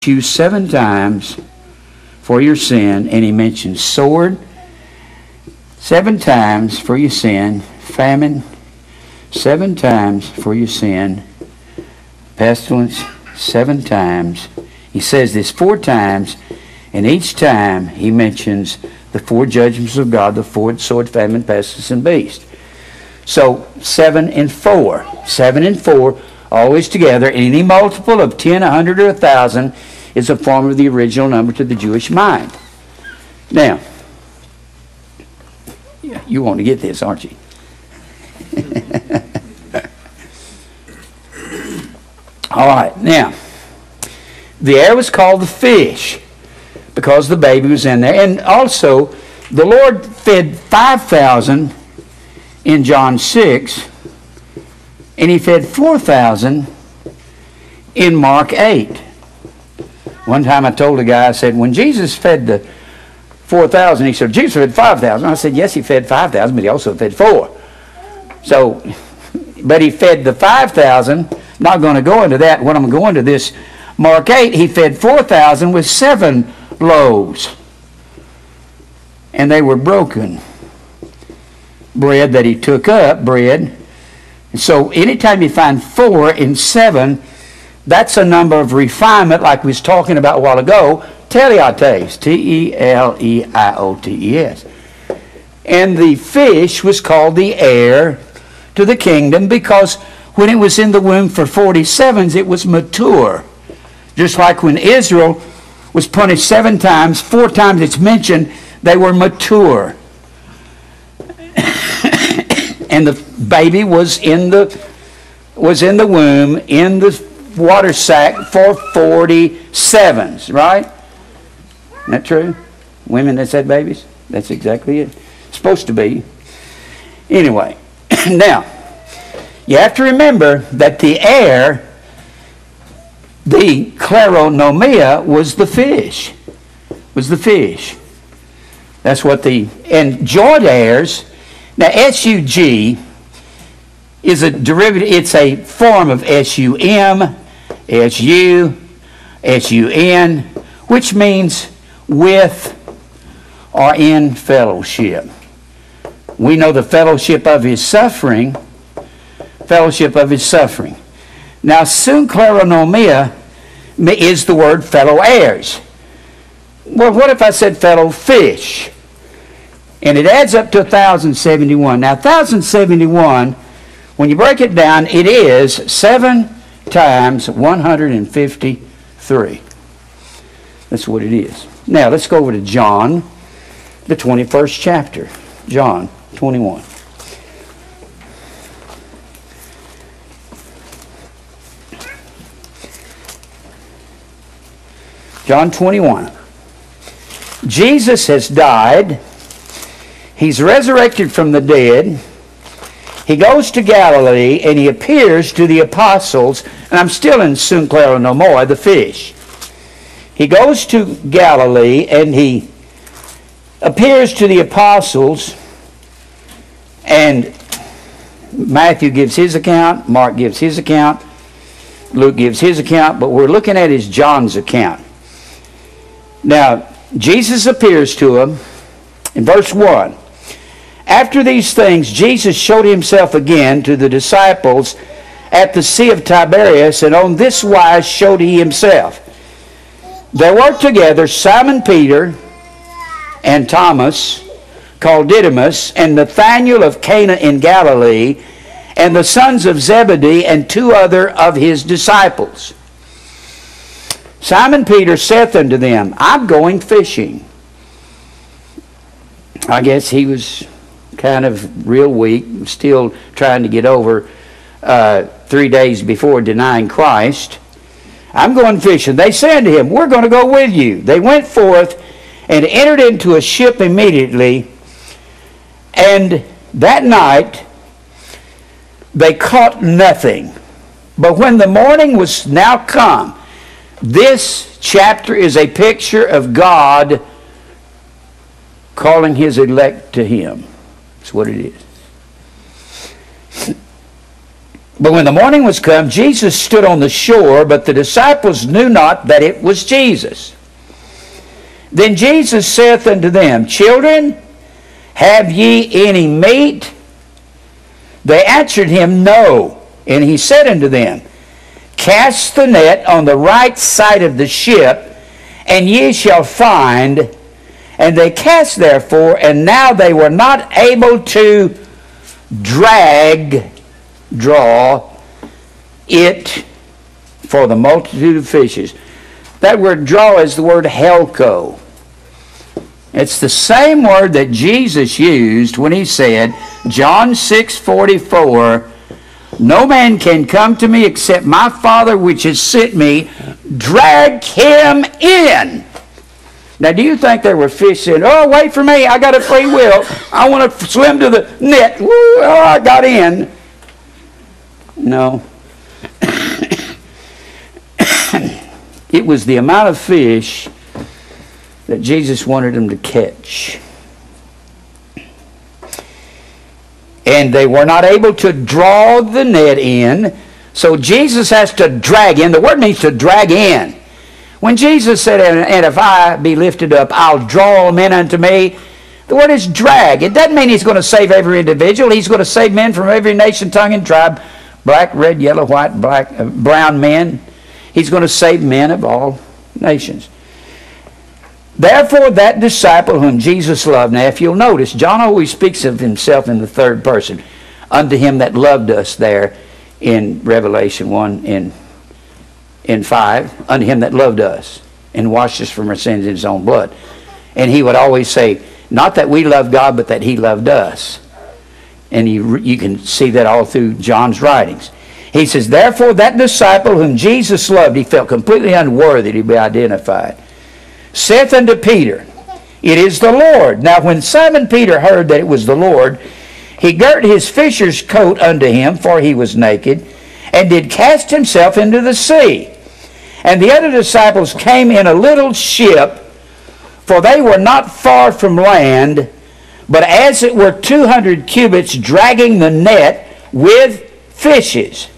you 7 times for your sin, and he mentions sword 7 times for your sin, famine 7 times for your sin, pestilence 7 times. He says this 4 times, and each time he mentions the 4 judgments of God, the sword, famine, pestilence, and beast. So 7 and 4. 7 and 4 always together. And any multiple of 10, 100, or 1,000 is a form of the original number to the Jewish mind. Now, you want to get this, aren't you? All right, now, the heir was called the fish because the baby was in there. And also, the Lord fed 5,000 in John 6, and he fed 4,000 in Mark 8. One time I told a guy, I said, when Jesus fed the 4,000, he said, Jesus fed 5,000. I said, yes, he fed 5,000, but he also fed 4. So, but he fed the 5,000. Not going to go into that. When I'm going to this, Mark 8, he fed 4,000 with 7 loaves. And they were broken bread that he took up, bread. And so anytime you find 4 and 7, that's a number of refinement, like we was talking about a while ago. Teleiotes, T-E-L-E-I-O-T-E-S. And the fish was called the heir to the kingdom because when it was in the womb for 47s, it was mature. Just like when Israel was punished 7 times, 4 times it's mentioned, they were mature. And the baby was in the womb, in the water sack for 47s, right? Isn't that true? Women that said babies? That's exactly it. It's supposed to be. Anyway, now, you have to remember that the heir, the kleronomia, was the fish. Was the fish. That's what and joint heirs. Now, S-U-G is a derivative. It's a form of S-U-M, S-U, S-U-N, which means with or in fellowship. We know the fellowship of his suffering. Fellowship of his suffering. Now, synkleronomia is the word fellow heirs. Well, what if I said fellow fish? And it adds up to 1,071. Now, 1,071, when you break it down, it is 7 times 153. That's what it is. Now, let's go over to John, the 21st chapter. John 21. John 21. Jesus has died. He's resurrected from the dead. He goes to Galilee and he appears to the apostles. And I'm still in synkleronomoi, the fish. He goes to Galilee and he appears to the apostles. And Matthew gives his account. Mark gives his account. Luke gives his account. But we're looking at is John's account. Now, Jesus appears to him in verse 1. After these things, Jesus showed himself again to the disciples at the Sea of Tiberias, and on this wise showed he himself. There were together Simon Peter and Thomas, called Didymus, and Nathanael of Cana in Galilee, and the sons of Zebedee, and 2 other of his disciples. Simon Peter saith unto them, I'm going fishing. I guess he was kind of real weak, still trying to get over 3 days before denying Christ. I'm going fishing. They said to him, we're going to go with you. They went forth and entered into a ship immediately, and that night they caught nothing. But when the morning was now come, this chapter is a picture of God calling his elect to him. That's what it is. But when the morning was come, Jesus stood on the shore, but the disciples knew not that it was Jesus. Then Jesus saith unto them, Children, have ye any meat? They answered him, No. And he said unto them, Cast the net on the right side of the ship, and ye shall find. And they cast therefore, and now they were not able to draw it for the multitude of fishes. That word draw is the word helko. It's the same word that Jesus used when he said, John 6:44, No man can come to me except my Father which has sent me drag him in. Now, do you think there were fish saying, Oh, wait for me, I got a free will. I want to swim to the net. Woo, oh, I got in. No. It was the amount of fish that Jesus wanted them to catch. And they were not able to draw the net in, so Jesus has to drag in. The word means to drag in. When Jesus said, And if I be lifted up, I'll draw men unto me, the word is drag. It doesn't mean he's going to save every individual. He's going to save men from every nation, tongue, and tribe. Black, red, yellow, white, black, brown men. He's going to save men of all nations. Therefore, that disciple whom Jesus loved. Now, if you'll notice, John always speaks of himself in the third person. Unto him that loved us there in Revelation 1 in 5. Unto him that loved us and washed us from our sins in his own blood. And he would always say, not that we love God, but that he loved us. And you can see that all through John's writings. He says, Therefore, that disciple whom Jesus loved, he felt completely unworthy to be identified, saith unto Peter, It is the Lord. Now when Simon Peter heard that it was the Lord, he girt his fisher's coat unto him, for he was naked, and did cast himself into the sea. And the other disciples came in a little ship, for they were not far from land, but as it were 200 cubits, dragging the net with fishes.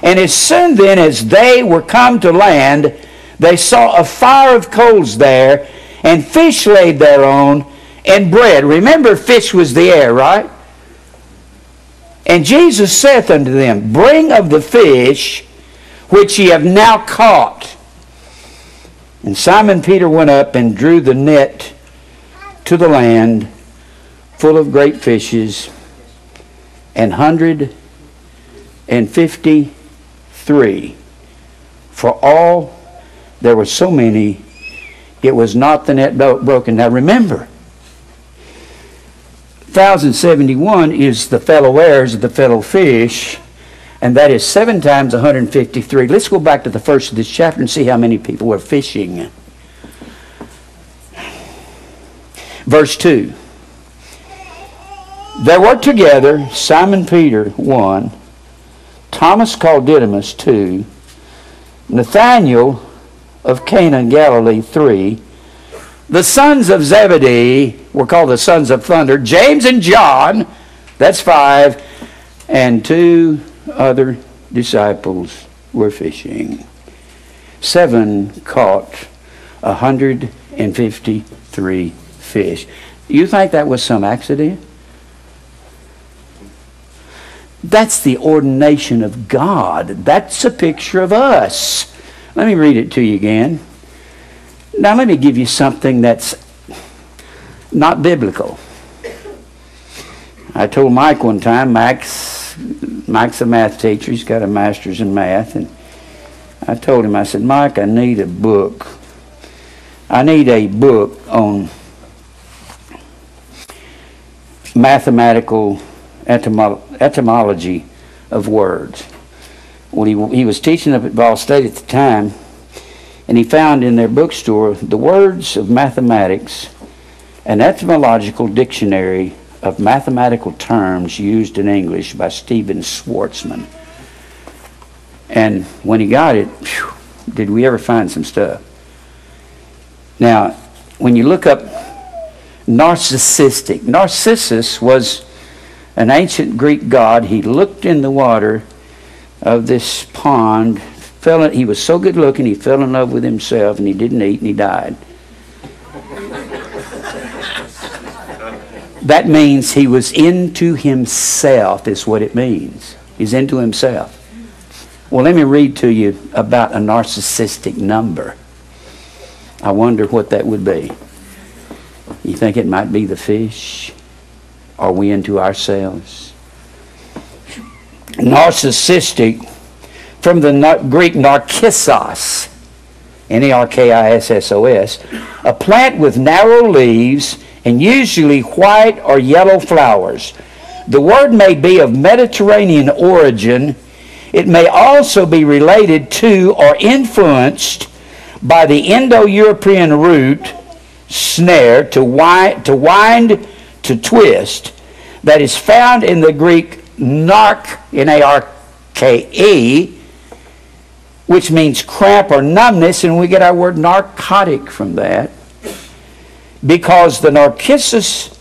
And as soon then as they were come to land, they saw a fire of coals there, and fish laid thereon, and bread. Remember, fish was the air, right? And Jesus saith unto them, Bring of the fish which ye have now caught. And Simon Peter went up and drew the net to the land, full of great fishes, and 153. For all there were so many, it was not the net broken. Now remember, 1,071 is the fellow heirs of the fellow fish, and that is 7 times 153. Let's go back to the first of this chapter and see how many people were fishing. Verse 2. There were together Simon Peter, 1, Thomas called Didymus, 2, Nathanael of Cana in Galilee, 3, the sons of Zebedee were called the sons of thunder, James and John, that's 5, and 2 other disciples were fishing. 7 caught 153 fish. You think that was some accident? That's the ordination of God. That's a picture of us. Let me read it to you again. Now let me give you something that's not biblical. I told Mike one time, Mike's a math teacher. He's got a master's in math. And I told him, I said, Mike, I need a book. I need a book on mathematical etymology of words. Well, he was teaching up at Ball State at the time, and he found in their bookstore the Words of Mathematics, an etymological dictionary of mathematical terms used in English by Stephen Schwartzman. And when he got it, whew, did we ever find some stuff. Now, when you look up Narcissus was an ancient Greek god. He looked in the water, of this pond. He was so good looking, he fell in love with himself, and he didn't eat, and he died. That means he was into himself, is what it means. He's into himself. Well, let me read to you about a narcissistic number. I wonder what that would be. You think it might be the fish? Are we into ourselves? Narcissistic, from the Greek narcissos, Narkissos, a plant with narrow leaves and usually white or yellow flowers. The word may be of Mediterranean origin. It may also be related to or influenced by the Indo-European root snare, to wind, to twist, that is found in the Greek narke, N-A-R-K-E, which means cramp or numbness, and we get our word narcotic from that, because the narcissus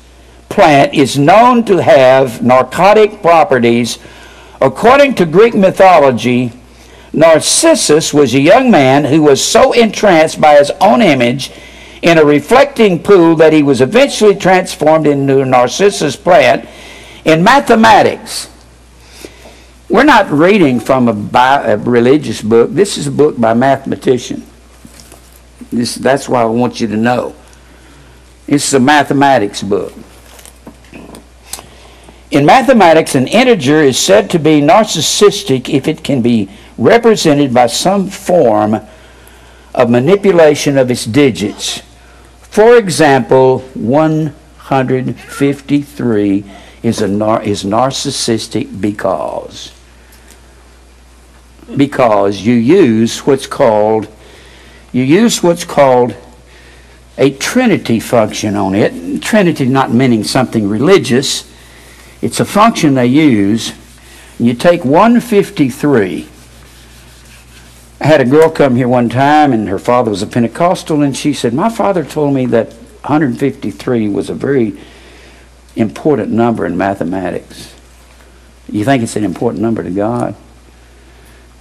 plant is known to have narcotic properties. According to Greek mythology, Narcissus was a young man who was so entranced by his own image in a reflecting pool that he was eventually transformed into a narcissus plant. In mathematics, we're not reading from a religious book. This is a book by a mathematician. That's what I want you to know. This is a mathematics book. In mathematics, an integer is said to be narcissistic if it can be represented by some form of manipulation of its digits. For example, 153 is narcissistic because you use what's called a trinity function on it. Trinity not meaning something religious. It's a function they use. You take 153. I had a girl come here one time, and her father was a Pentecostal, and she said, my father told me that 153 was a very important number in mathematics. You think it's an important number to God?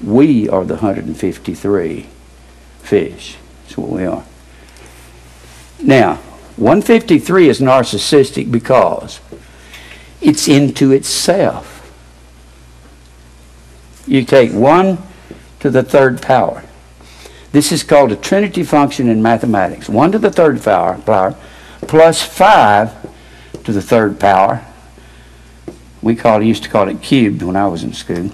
We are the 153 fish. That's what we are. Now, 153 is narcissistic because it's into itself. You take 1 to the third power. This is called a trinity function in mathematics. 1 to the third power plus 5 to the third power. We used to call it cubed when I was in school.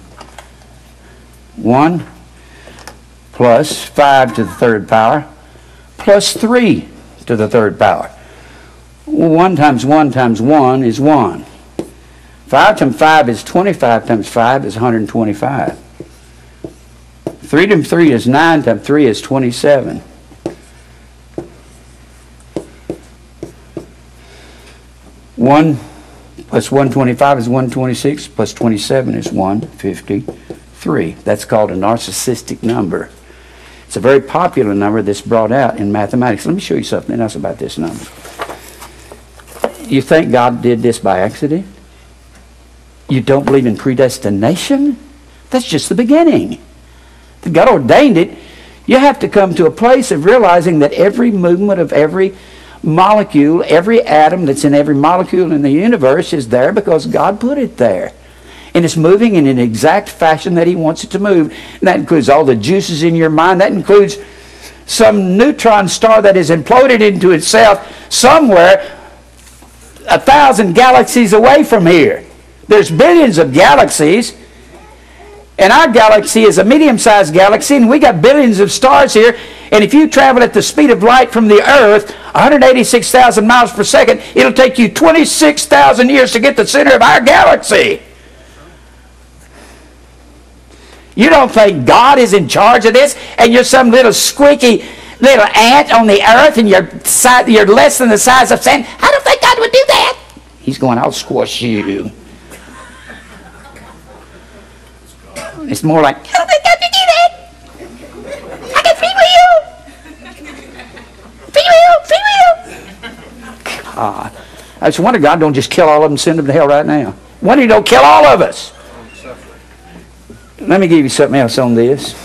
1 plus 5 to the third power plus 3 to the third power. 1 times 1 times 1 is 1. 5 times 5 is 25 times 5 is 125. 3 times 3 is 9 times 3 is 27. 1 plus 125 is 126, plus 27 is 153. That's called a narcissistic number. It's a very popular number that's brought out in mathematics. Let me show you something else about this number. You think God did this by accident? You don't believe in predestination? That's just the beginning. God ordained it. You have to come to a place of realizing that every movement of every molecule, every atom that's in every molecule in the universe is there because God put it there. And it's moving in an exact fashion that He wants it to move. And that includes all the juices in your mind. That includes some neutron star that is imploded into itself somewhere 1,000 galaxies away from here. There's billions of galaxies. And our galaxy is a medium-sized galaxy, and we got billions of stars here. And if you travel at the speed of light from the Earth, 186,000 miles per second, it'll take you 26,000 years to get to the center of our galaxy. You don't think God is in charge of this, and you're some little squeaky little ant on the Earth, and you're less than the size of sand? I don't think God would do that. He's going, I'll squash you. It's more like, I don't think God would do that. I can feel you. God. I just wonder God don't just kill all of them and send them to hell right now. Why don't He don't kill all of us? Let Let me give you something else on this.